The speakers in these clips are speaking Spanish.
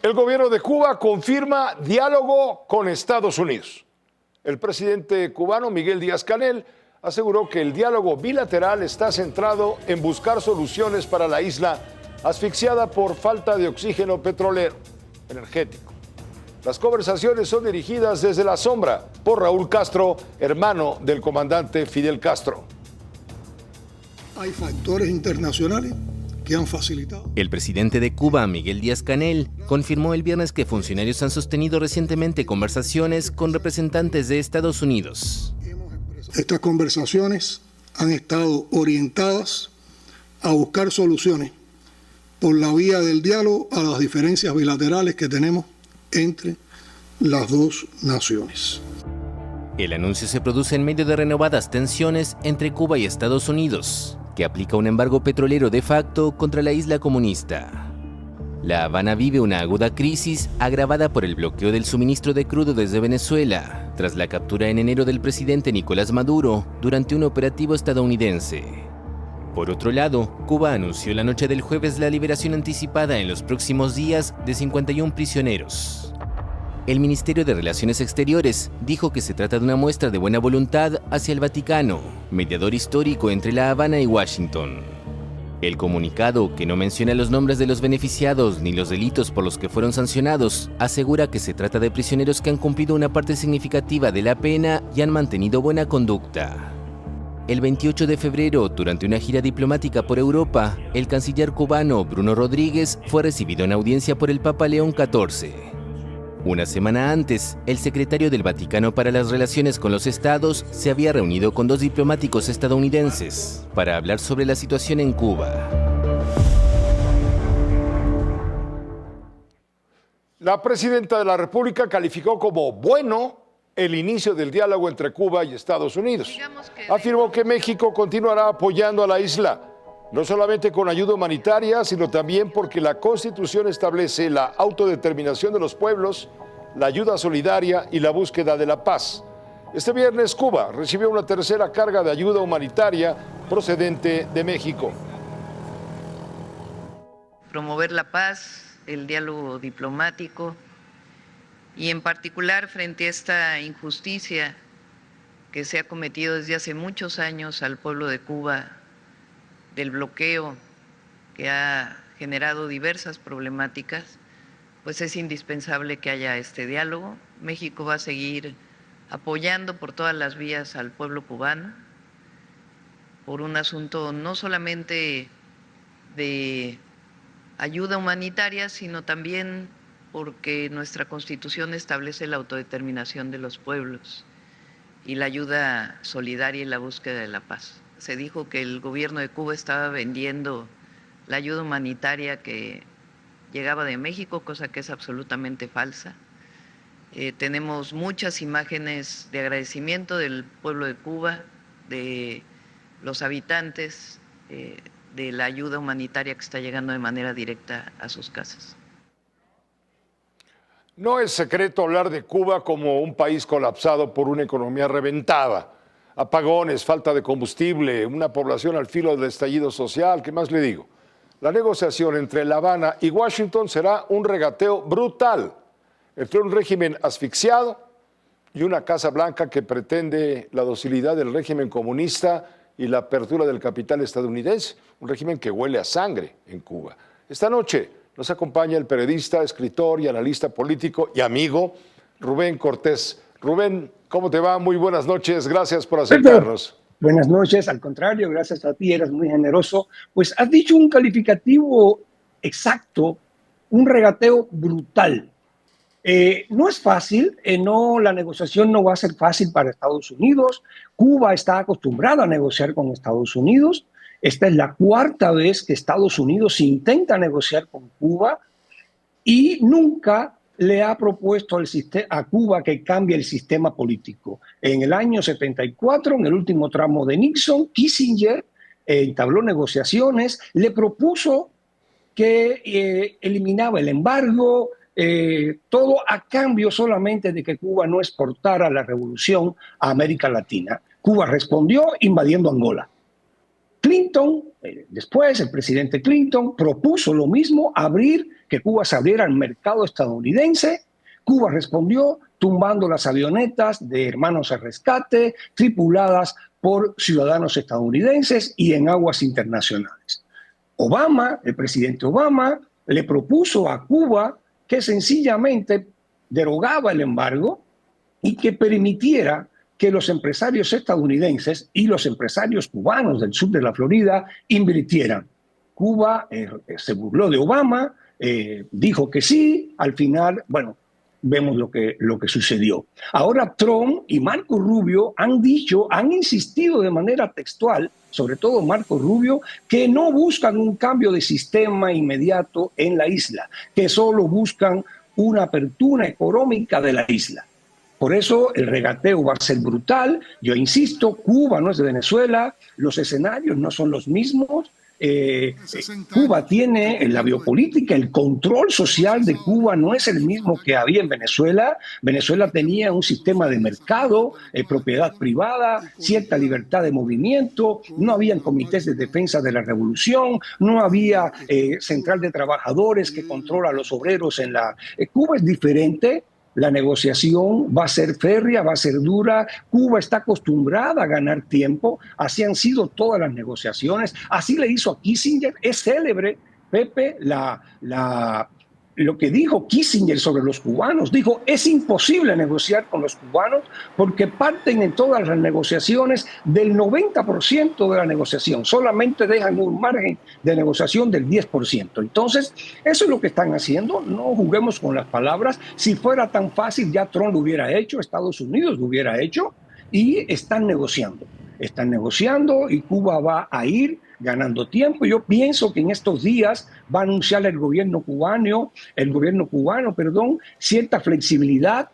El gobierno de Cuba confirma diálogo con Estados Unidos. El presidente cubano Miguel Díaz-Canel aseguró que el diálogo bilateral está centrado en buscar soluciones para la isla asfixiada por falta de oxígeno petrolero energético. Las conversaciones son dirigidas desde la sombra por Raúl Castro, hermano del comandante Fidel Castro. Hay factores internacionales que han facilitado. El presidente de Cuba, Miguel Díaz-Canel, confirmó el viernes que funcionarios han sostenido recientemente conversaciones con representantes de Estados Unidos. Estas conversaciones han estado orientadas a buscar soluciones por la vía del diálogo a las diferencias bilaterales que tenemos entre las dos naciones. El anuncio se produce en medio de renovadas tensiones entre Cuba y Estados Unidos, que aplica un embargo petrolero de facto contra la isla comunista. La Habana vive una aguda crisis agravada por el bloqueo del suministro de crudo desde Venezuela, tras la captura en enero del presidente Nicolás Maduro durante un operativo estadounidense. Por otro lado, Cuba anunció la noche del jueves la liberación anticipada en los próximos días de 51 prisioneros. El Ministerio de Relaciones Exteriores dijo que se trata de una muestra de buena voluntad hacia el Vaticano, mediador histórico entre La Habana y Washington. El comunicado, que no menciona los nombres de los beneficiados ni los delitos por los que fueron sancionados, asegura que se trata de prisioneros que han cumplido una parte significativa de la pena y han mantenido buena conducta. El 28 de febrero, durante una gira diplomática por Europa, el canciller cubano Bruno Rodríguez fue recibido en audiencia por el Papa León XIV. Una semana antes, el secretario del Vaticano para las Relaciones con los Estados se había reunido con dos diplomáticos estadounidenses para hablar sobre la situación en Cuba. La presidenta de la República calificó como bueno el inicio del diálogo entre Cuba y Estados Unidos. Afirmó que México continuará apoyando a la isla, no solamente con ayuda humanitaria, sino también porque la Constitución establece la autodeterminación de los pueblos, la ayuda solidaria y la búsqueda de la paz. Este viernes Cuba recibió una tercera carga de ayuda humanitaria procedente de México. Promover la paz, el diálogo diplomático y en particular frente a esta injusticia que se ha cometido desde hace muchos años al pueblo de Cuba, del bloqueo que ha generado diversas problemáticas, pues es indispensable que haya este diálogo. México va a seguir apoyando por todas las vías al pueblo cubano, por un asunto no solamente de ayuda humanitaria, sino también porque nuestra Constitución establece la autodeterminación de los pueblos y la ayuda solidaria y la búsqueda de la paz. Se dijo que el gobierno de Cuba estaba vendiendo la ayuda humanitaria que llegaba de México, cosa que es absolutamente falsa. Tenemos muchas imágenes de agradecimiento del pueblo de Cuba, de los habitantes, de la ayuda humanitaria que está llegando de manera directa a sus casas. No es secreto hablar de Cuba como un país colapsado por una economía reventada. Apagones, falta de combustible, una población al filo del estallido social, ¿qué más le digo? La negociación entre La Habana y Washington será un regateo brutal entre un régimen asfixiado y una Casa Blanca que pretende la docilidad del régimen comunista y la apertura del capital estadounidense, un régimen que huele a sangre en Cuba. Esta noche nos acompaña el periodista, escritor y analista político y amigo Rubén Cortés. Rubén, ¿cómo te va? Muy buenas noches, gracias por aceptarnos. Buenas noches, al contrario, gracias a ti, eres muy generoso. Pues has dicho un calificativo exacto, un regateo brutal. No es fácil, la negociación no va a ser fácil para Estados Unidos. Cuba está acostumbrada a negociar con Estados Unidos. Esta es la cuarta vez que Estados Unidos intenta negociar con Cuba y nunca le ha propuesto a Cuba que cambie el sistema político. En el año 74, en el último tramo de Nixon, Kissinger entabló negociaciones, le propuso que eliminaba el embargo, todo a cambio solamente de que Cuba no exportara la revolución a América Latina. Cuba respondió invadiendo Angola. Clinton después el presidente Clinton propuso lo mismo, que Cuba se abriera al mercado estadounidense. Cuba respondió tumbando las avionetas de Hermanos al Rescate, tripuladas por ciudadanos estadounidenses y en aguas internacionales. El presidente Obama, le propuso a Cuba que sencillamente derogaba el embargo y que permitiera que los empresarios estadounidenses y los empresarios cubanos del sur de la Florida invirtieran. Cuba se burló de Obama, dijo que sí, al final, bueno, vemos lo que sucedió. Ahora Trump y Marco Rubio han insistido de manera textual, sobre todo Marco Rubio, que no buscan un cambio de sistema inmediato en la isla, que solo buscan una apertura económica de la isla. Por eso el regateo va a ser brutal. Yo insisto, Cuba no es de Venezuela, los escenarios no son los mismos. Cuba tiene en la biopolítica, el control social de Cuba no es el mismo que había en Venezuela. Venezuela tenía un sistema de mercado, propiedad privada, cierta libertad de movimiento, no habían comités de defensa de la revolución, no había central de trabajadores que controla a los obreros en la... Cuba es diferente. La negociación va a ser férrea, va a ser dura. Cuba está acostumbrada a ganar tiempo. Así han sido todas las negociaciones. Así le hizo a Kissinger. Es célebre, Pepe, lo que dijo Kissinger sobre los cubanos. Dijo, es imposible negociar con los cubanos porque parten en todas las negociaciones del 90% de la negociación. Solamente dejan un margen de negociación del 10%. Entonces, eso es lo que están haciendo. No juguemos con las palabras. Si fuera tan fácil, ya Trump lo hubiera hecho, Estados Unidos lo hubiera hecho, y están negociando. Están negociando y Cuba va a ir ganando tiempo. Yo pienso que en estos días va a anunciar el gobierno cubano, cierta flexibilidad.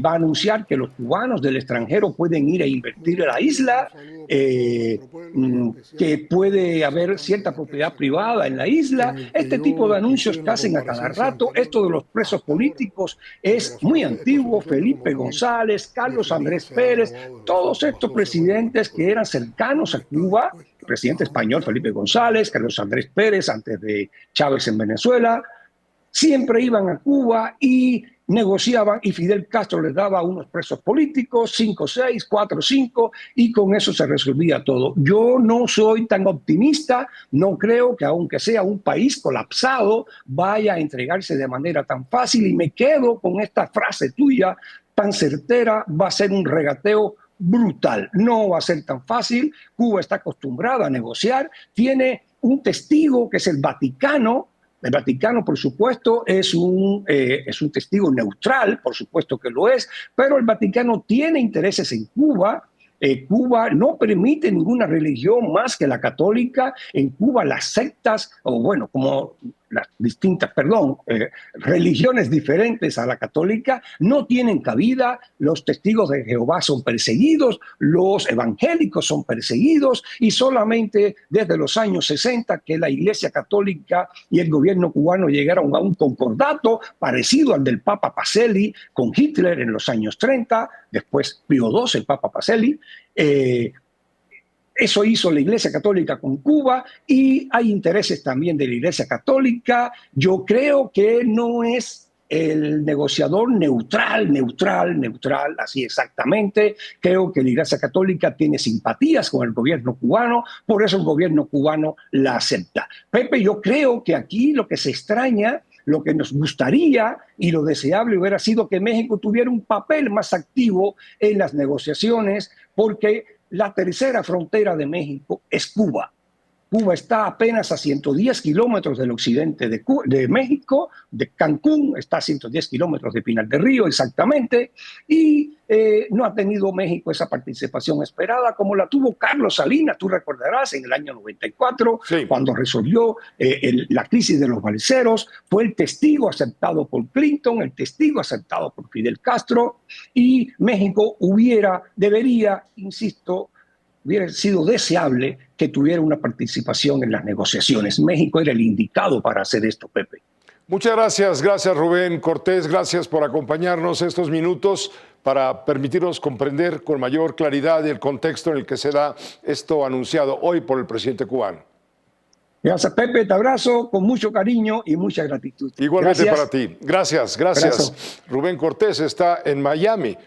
Va a anunciar que los cubanos del extranjero pueden ir a invertir en la isla, que puede haber cierta propiedad privada en la isla. Este tipo de anuncios que hacen a cada rato. Esto de los presos políticos es muy antiguo. Felipe González, Carlos Andrés Pérez, todos estos presidentes que eran cercanos a Cuba, el presidente español Felipe González, Carlos Andrés Pérez antes de Chávez en Venezuela, siempre iban a Cuba y negociaban, y Fidel Castro les daba unos presos políticos, 5, 6, 4, 5, y con eso se resolvía todo. Yo no soy tan optimista, no creo que aunque sea un país colapsado vaya a entregarse de manera tan fácil, y me quedo con esta frase tuya tan certera: va a ser un regateo brutal, no va a ser tan fácil. Cuba está acostumbrada a negociar, tiene un testigo que es el Vaticano. El Vaticano, por supuesto, es un testigo neutral, por supuesto que lo es, pero el Vaticano tiene intereses en Cuba. Cuba no permite ninguna religión más que la católica. En Cuba las sectas, como las distintas, religiones diferentes a la católica no tienen cabida. Los testigos de Jehová son perseguidos, los evangélicos son perseguidos, y solamente desde los años 60 que la Iglesia Católica y el gobierno cubano llegaron a un concordato parecido al del Papa Pacelli con Hitler en los años 30, después Pío XII, el Papa Pacelli. Eso hizo la Iglesia Católica con Cuba, y hay intereses también de la Iglesia Católica. Yo creo que no es el negociador neutral, así exactamente. Creo que la Iglesia Católica tiene simpatías con el gobierno cubano, por eso el gobierno cubano la acepta. Pepe, yo creo que aquí lo que se extraña, lo que nos gustaría y lo deseable hubiera sido que México tuviera un papel más activo en las negociaciones, porque la tercera frontera de México es Cuba. Cuba está apenas a 110 kilómetros del occidente de México, de Cancún, está a 110 kilómetros de Pinar del Río exactamente, y no ha tenido México esa participación esperada como la tuvo Carlos Salinas, tú recordarás, en el año 94, sí, cuando resolvió la crisis de los balseros. Fue el testigo aceptado por Clinton, el testigo aceptado por Fidel Castro, y México hubiera sido deseable que tuviera una participación en las negociaciones. México era el indicado para hacer esto, Pepe. Muchas gracias Rubén Cortés, gracias por acompañarnos estos minutos para permitirnos comprender con mayor claridad el contexto en el que se da esto anunciado hoy por el presidente cubano. Gracias, Pepe, te abrazo con mucho cariño y mucha gratitud. Igualmente Gracias. para ti. Gracias, gracias. Abrazo. Rubén Cortés está en Miami.